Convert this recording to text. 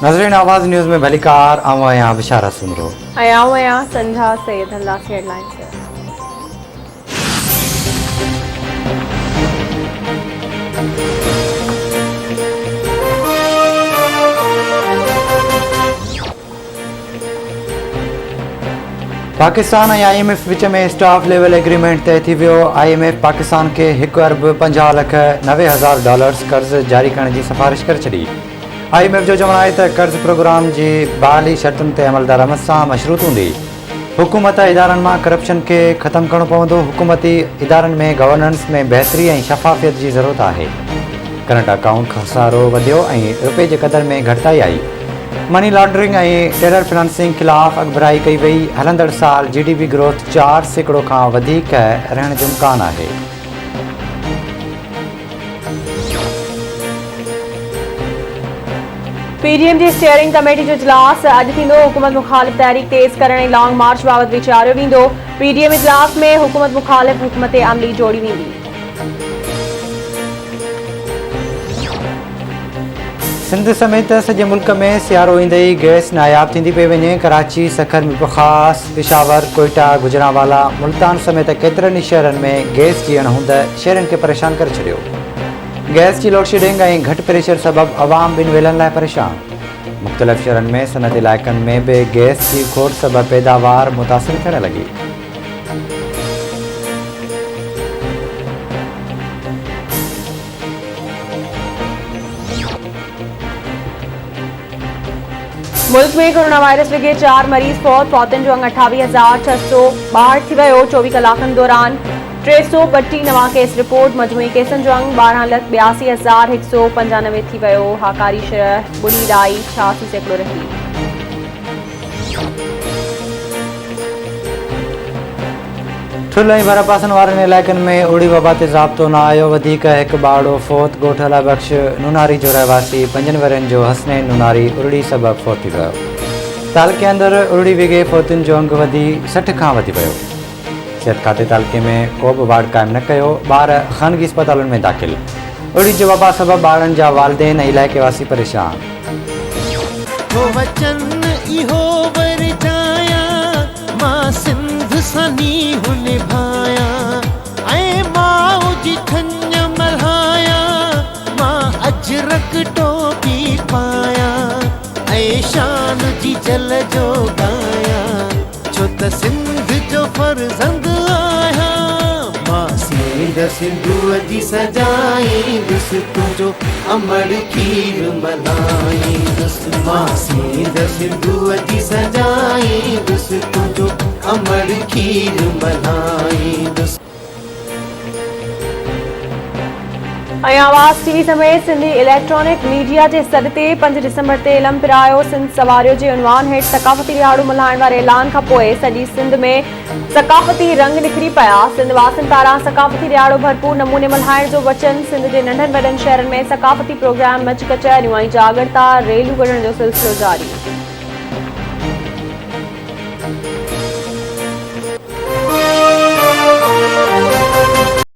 नजरीन आवाज़ न्यूज़ में भलीकार आवां बिशारा सुमरो आया संझा सैयद अल्लाह हेडलाइंस है। पाकिस्तान और IMF विच में स्टाफ लेवल एग्रीमेंट तय थी वियो। IMF पाकिस्तान के $1,50,90,000 कर्ज जारी करने की सिफारिश कर छड़ी। IMF जो चवण है त कर्ज प्रोग्राम की बहाली शर्तुन ते अमल दरामद से मशरूत हूंदी। हुकूमत इदारन में करप्शन के खत्म करणो पवंदो। हुकूमती इदारन में गवर्नेंस में बेहतरी और शफाफियत की जरूरत है। करंट अकाउंट खसारो वधियो और रुपए के कदर में घटताई आई। मनी लॉन्ड्रिंग और टेरर फिनेंसिंग खिलाफ अगबराई कई वही। हलंदड़ साल GDP ग्रोथ 4% का वधिक रहने जो इम्कान है। PDM की स्टीयरिंग कमेटी जो इजलास अज थींदो। हुकूमत मुखालिफ तहरीक तेज करने लॉन्ग मार्च बाबत विचारियो वेंदो। PDM इजलास में हुकूमत मुखालिफ हुकूमत अमली जोड़ी वेंदी। सिंध समेत सॼे मुल्क में सियारो ईंदे ई गैस नायाब थींदी पई वञे। कराची, सखर, मीरपुरख़ास, पेशावर, कोयटा, गुजरांवाला, मुल्तान समेत केतिरनि ई शहरनि में गैस जी अणहूंद शहरनि खे परेशान करे छॾियो। गैस की लोडशेडिंग और घट प्रेशर सबब अवाम बिन वेलनि लाइ परेशान। मुख़्तलिफ़ शहरनि में सनअती इलाइक़नि में भी गैस की खोट सबब पैदावार मुतासिर थियण लगी। मुल्क में कोरोना वायरस लगे 4 मरीज फौतन जो अंग 28,662 थी वियो। 24 कलाकनि दौरान 332 नवां केस रिपोर्ट। मजमूई केसनि जो अंग 12,82,195 थी वियो। हाकारी शरह 0.86% रही। ठुल ऐं भरपासन वारनि इलाइक़नि में उड़ी वबा ते ज़ाब्तो न आयो। वधीक हिकु ॿारड़ो फौत। ॻोठ अलाबख्श नूनारी जो रहवासी 5 वरनि जो हसनैन नूनारी उरड़ी सबब फौत थी वियो। तालके अंदरि उरड़ी विगे फौतुनि जो अंग वधी 60 खां वधी वियो। सिहत खाते तालके में को बि वार्ड क़ाइमु न कयो। ॿार ख़ानगी अस्पतालुनि में दाख़िल। उरड़ी जो वबा सबब ॿारनि जा वालिदैन ऐं इलाइक़े वासी परेशान। सनी हुन भाया ऐं माउ जी खंज मल्हाया। मां अजरक टोपी पाया ऐं शान जी जल जो गाया। छो त सिंध जो फर्ज़ंद आहियां। मां सींद सिंधूअ जी सजाईंदुसि तुंहिंजो अमड़ खीर मल्हाईंदुसि। मां सींद सिंधूअ जी सजाईंदुसि तुंहिंजो अमड़ खीर मल्हाईंदुसि। आवाज़ TV समेत सिंधी इलेक्ट्रॉनिक मीडिया के सदते 5 दिसंबर ते इलम पिरायो। सिंध सवारियो के उनवान हेठ सकाफ़ती रिहाड़ू मल्हाइण वारे ऐलान खां पोइ सॼी सिंध में सकाफ़ती रंग निखरी पिया। सिंध वासियुनि पारां सकाफ़ती रिहाड़ो भरपूर नमूने मल्हाइण जो वचन। सिंध के नंढनि वॾनि शहरनि में सकाफ़ती प्रोग्राम मच कचहरियूं ऐं जागरता रैलियूं कढण जो सिलसिलो जारी।